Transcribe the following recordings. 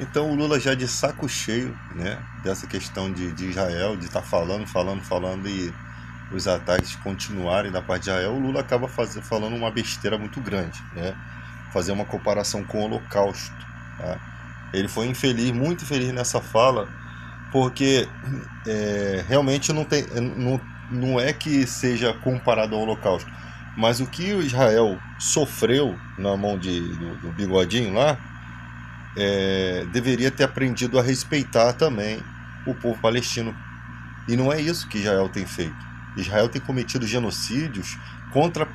Então o Lula já de saco cheio, né, dessa questão de Israel, de estar falando e os ataques continuarem da parte de Israel, o Lula acaba falando uma besteira muito grande, né? Fazer uma comparação com o Holocausto. Tá? Ele foi infeliz, muito infeliz nessa fala, porque realmente não é que seja comparado ao Holocausto, mas o que o Israel sofreu na mão do bigodinho lá, deveria ter aprendido a respeitar também o povo palestino. E não é isso que Israel tem feito. Israel tem cometido genocídios contra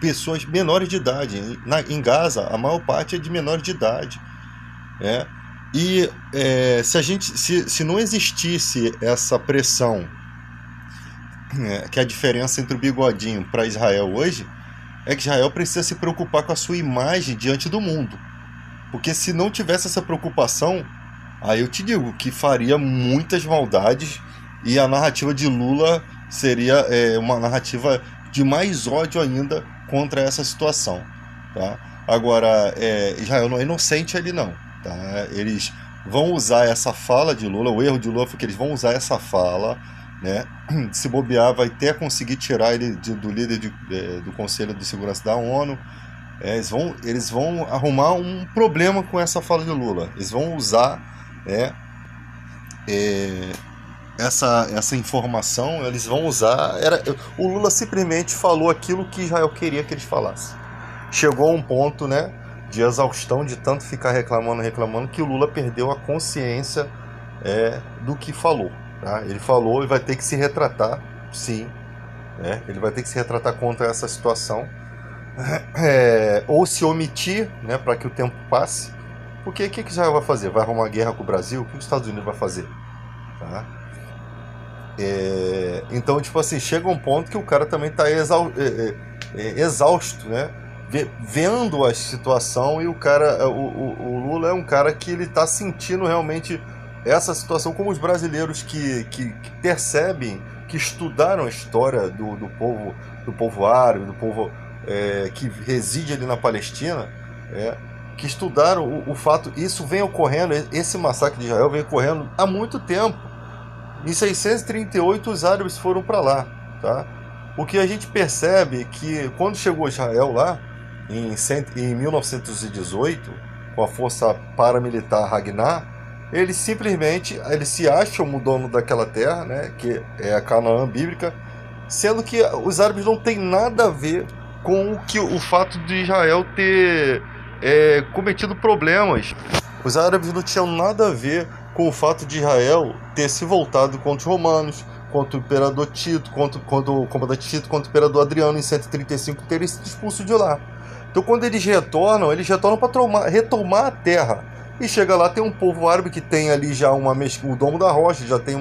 pessoas menores de idade. Em Gaza, a maior parte é de menores de idade. Né? E se não existisse essa pressão, que é a diferença entre o bigodinho para Israel hoje, é que Israel precisa se preocupar com a sua imagem diante do mundo. Porque se não tivesse essa preocupação, aí eu te digo que faria muitas maldades e a narrativa de Lula seria uma narrativa de mais ódio ainda contra essa situação. Tá? Agora, Israel não é inocente ali não. Tá? Eles vão usar essa fala de Lula, o erro de Lula foi que eles vão usar essa fala, né? Se bobear vai até conseguir tirar ele do líder do Conselho de Segurança da ONU. Eles vão arrumar um problema com essa fala de Lula. Eles vão usar essa informação, eles vão usar. O Lula simplesmente falou aquilo que Israel queria que eles falassem. Chegou a um ponto, né, de exaustão, de tanto ficar reclamando, que o Lula perdeu a consciência do que falou. Tá? Ele falou e vai ter que se retratar, sim. Ele vai ter que se retratar contra essa situação. Ou se omitir, né, para que o tempo passe. Porque o que Israel vai fazer? Vai arrumar guerra com o Brasil? O que os Estados Unidos vai fazer? Tá? Então, tipo assim, chega um ponto que o cara também está exausto, né? Vendo a situação, e o Lula é um cara que ele está sentindo realmente essa situação, como os brasileiros que percebem, que estudaram a história do povo árabe, do povo que reside ali na Palestina, que estudaram o fato, isso vem ocorrendo, esse massacre de Israel vem ocorrendo há muito tempo. Em 638 os árabes foram para lá, tá? O que a gente percebe que quando chegou Israel lá, em 1918, com a força paramilitar Haganah, eles se acham o dono daquela terra, né, que é a Canaã bíblica, sendo que os árabes não têm nada a ver com o fato de Israel ter cometido problemas. Os árabes não tinham nada a ver com o fato de Israel ter se voltado contra os romanos, contra o imperador Tito, contra o comandante Tito, contra o imperador Adriano em 135, terem sido expulsos de lá. Então quando eles retornam para retomar a terra. E chega lá, tem um povo árabe que tem ali já o Domo da Rocha, já tem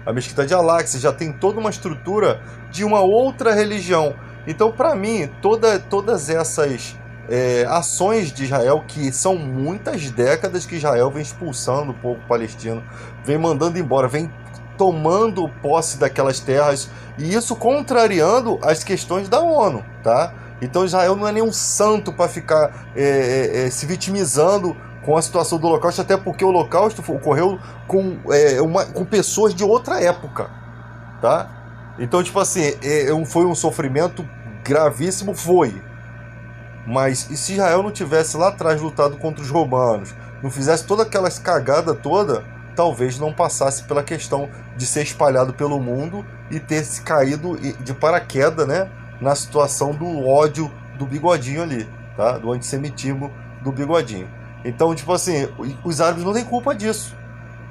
a Mesquita de Al-Aqsa, já tem toda uma estrutura de uma outra religião. Então, para mim, todas essas ações de Israel, que são muitas décadas que Israel vem expulsando o povo palestino, vem mandando embora, vem tomando posse daquelas terras, e isso contrariando as questões da ONU, tá? Então Israel não é nenhum santo para ficar se vitimizando com a situação do Holocausto, até porque o Holocausto ocorreu com pessoas de outra época, tá? Então, tipo assim, foi um sofrimento gravíssimo, foi. Mas e se Israel não tivesse lá atrás lutado contra os romanos, não fizesse toda aquelas cagadas toda, talvez não passasse pela questão de ser espalhado pelo mundo e ter se caído de paraquedas, né, na situação do ódio do bigodinho ali, tá? Do antissemitismo do bigodinho. Então, tipo assim, os árabes não têm culpa disso,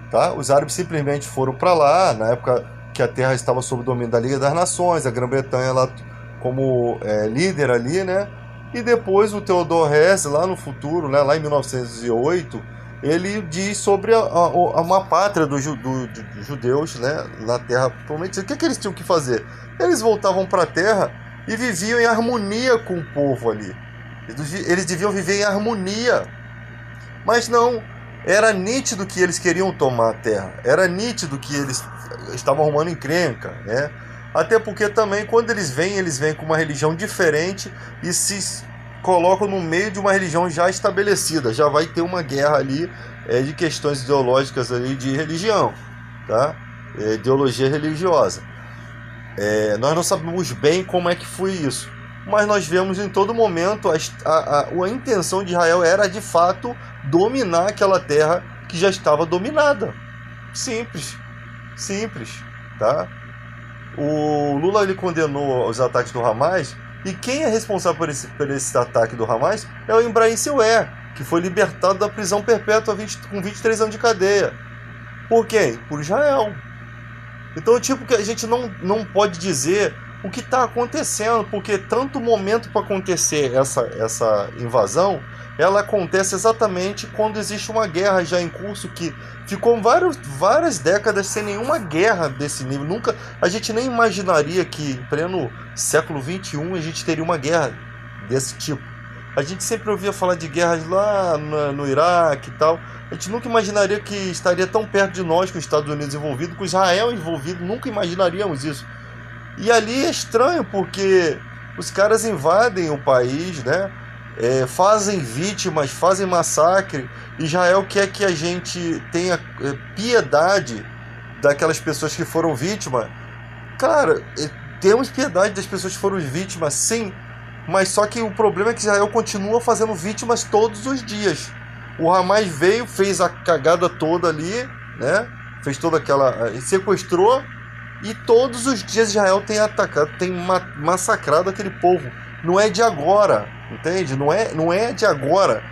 tá? Os árabes simplesmente foram para lá, na época que a terra estava sob o domínio da Liga das Nações, a Grã-Bretanha lá como líder ali, né? E depois o Theodor Herzl, lá no futuro, né, lá em 1908, ele diz sobre uma pátria dos judeus, né, na terra prometida. O que eles tinham que fazer? Eles voltavam para a terra e viviam em harmonia com o povo ali. Eles deviam viver em harmonia. Mas não, era nítido que eles queriam tomar a terra, era nítido que eles estavam arrumando encrenca, né? Até porque também quando eles vêm com uma religião diferente e se colocam no meio de uma religião já estabelecida. Já vai ter uma guerra ali de questões ideológicas ali de religião, tá? Ideologia religiosa. Nós não sabemos bem como é que foi isso, mas nós vemos em todo momento a intenção de Israel era de fato dominar aquela terra que já estava dominada. Simples, tá? O Lula ele condenou os ataques do Hamas, e quem é responsável por esse ataque do Hamas é o Ibrahim Siwé, que foi libertado da prisão perpétua com 23 anos de cadeia. Por quem? Por Israel. Então, tipo, que a gente não pode dizer o que está acontecendo, porque tanto momento para acontecer essa invasão, ela acontece exatamente quando existe uma guerra já em curso, que ficou várias décadas sem nenhuma guerra desse nível. A gente nem imaginaria que em pleno século XXI a gente teria uma guerra desse tipo. A gente sempre ouvia falar de guerras lá no Iraque e tal. A gente nunca imaginaria que estaria tão perto de nós, com os Estados Unidos envolvidos, com Israel envolvido. Nunca imaginaríamos isso. E ali é estranho, porque os caras invadem o país, né? Fazem vítimas, fazem massacre. Israel quer que a gente tenha piedade daquelas pessoas que foram vítimas. Cara, temos piedade das pessoas que foram vítimas, sim. Mas só que o problema é que Israel continua fazendo vítimas todos os dias. O Hamas veio, fez a cagada toda ali, né? Fez toda aquela... sequestrou, e todos os dias Israel tem atacado, tem massacrado aquele povo. Não é de agora, entende? Não é de agora.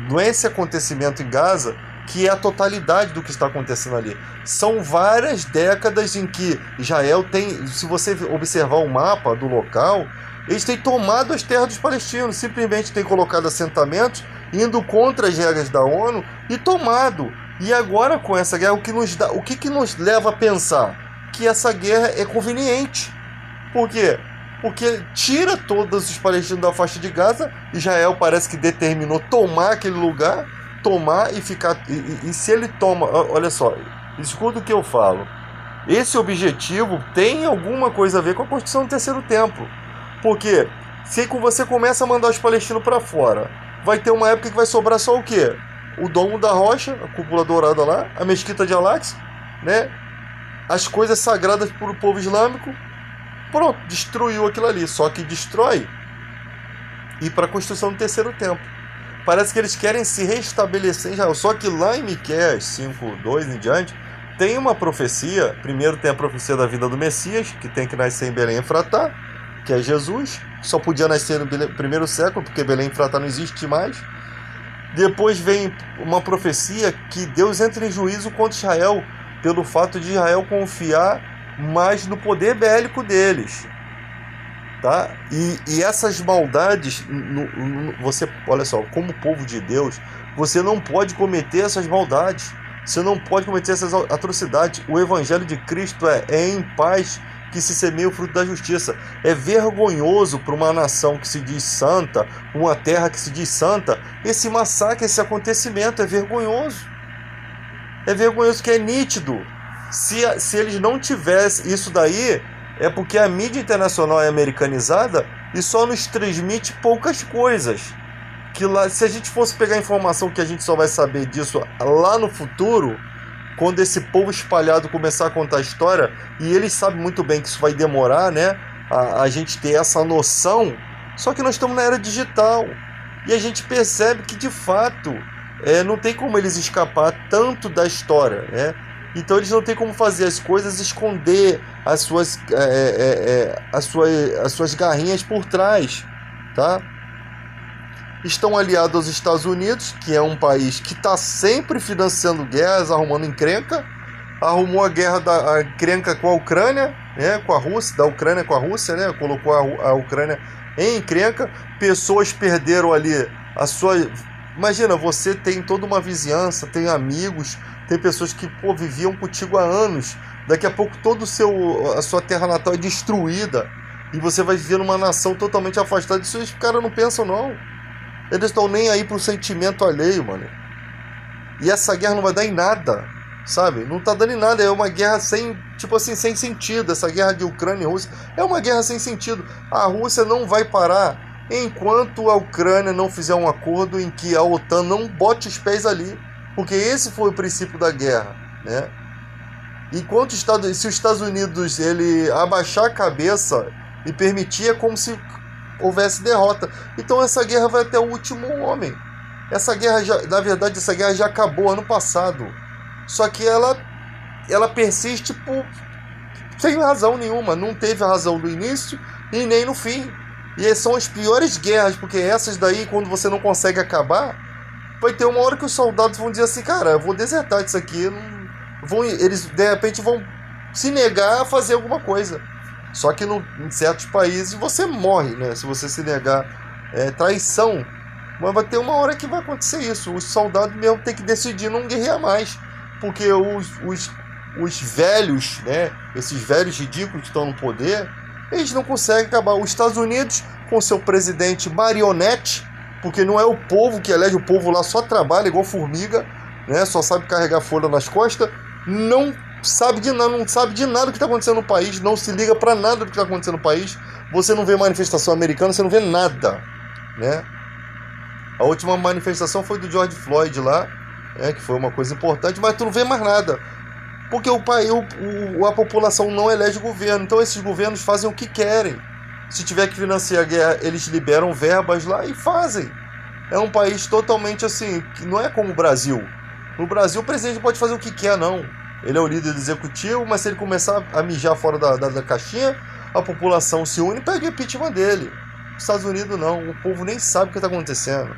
Não é esse acontecimento em Gaza que é a totalidade do que está acontecendo ali. São várias décadas em que Israel tem... Se você observar o mapa do local... Eles têm tomado as terras dos palestinos, simplesmente têm colocado assentamentos, indo contra as regras da ONU e tomado. E agora com essa guerra, o que nos leva a pensar? Que essa guerra é conveniente. Por quê? Porque tira todos os palestinos da faixa de Gaza. Israel parece que determinou tomar aquele lugar, tomar e ficar... E se ele toma... Olha só, escuta o que eu falo. Esse objetivo tem alguma coisa a ver com a construção do terceiro templo. Porque se você começa a mandar os palestinos para fora, vai ter uma época que vai sobrar só o quê? O Domo da Rocha, a cúpula dourada lá, a mesquita de Al-Aqsa, né? As coisas sagradas para o povo islâmico. Pronto, destruiu aquilo ali. Só que destrói e para a construção do terceiro templo. Parece que eles querem se restabelecer em Israel. Só que lá em Miqueias 5:2 em diante, tem uma profecia. Primeiro tem a profecia da vinda do Messias, que tem que nascer em Belém Efratá, que é Jesus, só podia nascer no primeiro século, porque Belém Efratá não existe mais. Depois vem uma profecia que Deus entra em juízo contra Israel, pelo fato de Israel confiar mais no poder bélico deles. Tá? E essas maldades, você, olha só, como povo de Deus, você não pode cometer essas maldades, você não pode cometer essas atrocidades. O evangelho de Cristo é em paz que se semeia o fruto da justiça. É vergonhoso para uma nação que se diz santa, uma terra que se diz santa, esse massacre, esse acontecimento é vergonhoso. É vergonhoso, que é nítido. Se eles não tivessem isso daí, é porque a mídia internacional é americanizada e só nos transmite poucas coisas. Que lá, se a gente fosse pegar informação que a gente só vai saber disso lá no futuro, quando esse povo espalhado começar a contar a história, e eles sabem muito bem que isso vai demorar, né? A gente ter essa noção. Só que nós estamos na era digital e a gente percebe que de fato não tem como eles escapar tanto da história, né? Então eles não têm como fazer as coisas, esconder as suas garrinhas por trás, tá? Estão aliados aos Estados Unidos, que é um país que está sempre financiando guerras, arrumando encrenca. Arrumou a encrenca com a Ucrânia, né, com a Rússia, da Ucrânia com a Rússia, né, colocou a Ucrânia em encrenca. Pessoas perderam ali a sua... Imagina, você tem toda uma vizinhança, tem amigos, tem pessoas que viviam contigo há anos. Daqui a pouco toda a sua terra natal é destruída e você vai viver numa nação totalmente afastada disso. Os caras não pensam, não. Eles estão nem aí pro sentimento alheio, mano. E essa guerra não vai dar em nada, sabe? Não tá dando em nada. É uma guerra sem sentido. Essa guerra de Ucrânia e Rússia é uma guerra sem sentido. A Rússia não vai parar enquanto a Ucrânia não fizer um acordo em que a OTAN não bote os pés ali, porque esse foi o princípio da guerra, né? Enquanto se os Estados Unidos ele abaixar a cabeça e permitir, é como se houvesse derrota. Então essa guerra vai até o último homem. Essa guerra na verdade, essa guerra já acabou ano passado. Só que ela persiste sem razão nenhuma. Não teve razão no início e nem no fim. E são as piores guerras, porque essas daí, quando você não consegue acabar, vai ter uma hora que os soldados vão dizer assim, cara, eu vou desertar disso aqui. Eles de repente vão se negar a fazer alguma coisa. Só que em certos países você morre, né? Se você se negar, é traição. Mas vai ter uma hora que vai acontecer isso. Os soldados mesmo têm que decidir não guerrear mais. Porque os velhos, né? Esses velhos ridículos que estão no poder, eles não conseguem acabar. Os Estados Unidos, com seu presidente marionete, porque não é o povo que elege, o povo lá só trabalha igual formiga, né? Só sabe carregar folha nas costas, não sabe de nada do que está acontecendo no país, não se liga para nada do que está acontecendo no país. Você não vê manifestação americana, você não vê nada, né? A última manifestação foi do George Floyd lá, que foi uma coisa importante, mas tu não vê mais nada. Porque a população não elege governo, então esses governos fazem o que querem. Se tiver que financiar a guerra, eles liberam verbas lá e fazem. É um país totalmente assim, que não é como o Brasil. No Brasil o presidente pode fazer o que quer, não. Ele é o líder do executivo, mas se ele começar a mijar fora da caixinha, a população se une e pede o impeachment dele. Nos Estados Unidos não, o povo nem sabe o que está acontecendo.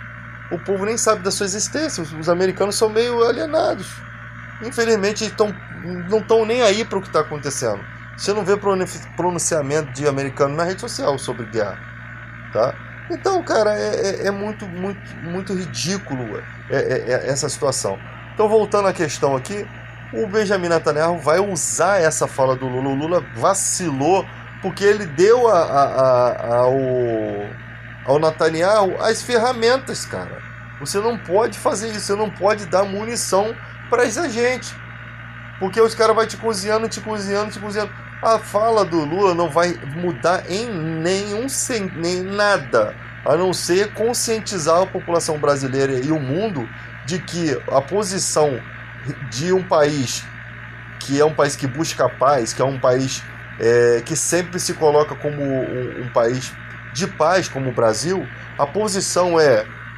O povo nem sabe da sua existência. Os americanos são meio alienados. Infelizmente não estão nem aí para o que está acontecendo. Você não vê pronunciamento de americano na rede social sobre guerra, tá? Então, cara, é muito, muito, muito ridículo essa situação. Então, voltando à questão aqui, o Benjamin Netanyahu vai usar essa fala do Lula. O Lula vacilou porque ele deu ao Netanyahu as ferramentas, cara. Você não pode fazer isso, você não pode dar munição para essa gente, porque os caras vão te cozinhando. A fala do Lula não vai mudar em nem nada, a não ser conscientizar a população brasileira e o mundo de que a posição de um país que é um país que busca a paz, que é um país que sempre se coloca como um país de paz, como o Brasil, a posição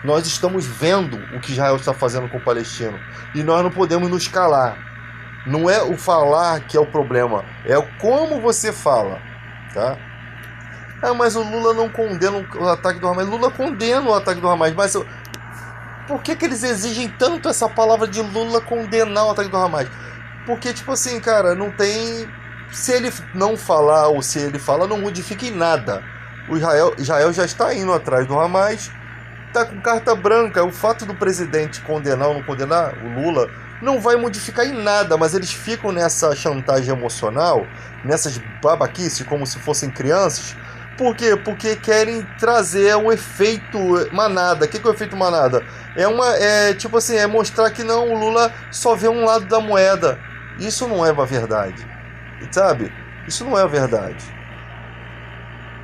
nós estamos vendo o que Israel está fazendo com o palestino e nós não podemos nos calar. Não é o falar que é o problema, é como você fala, tá? Mas o Lula não condena o ataque do Hamas. Lula condena o ataque do Hamas, mas por que eles exigem tanto essa palavra de Lula condenar o ataque do Hamas? Porque, tipo assim, cara, não tem... Se ele não falar ou se ele fala, não modifica em nada. O Israel já está indo atrás do Hamas, tá com carta branca. O fato do presidente condenar ou não condenar o Lula não vai modificar em nada, mas eles ficam nessa chantagem emocional, nessas babaquices como se fossem crianças. Por quê? Porque querem trazer um efeito manada. O que é o efeito manada? Tipo assim, é mostrar que não, o Lula só vê um lado da moeda. Isso não é a verdade, sabe? Isso não é a verdade.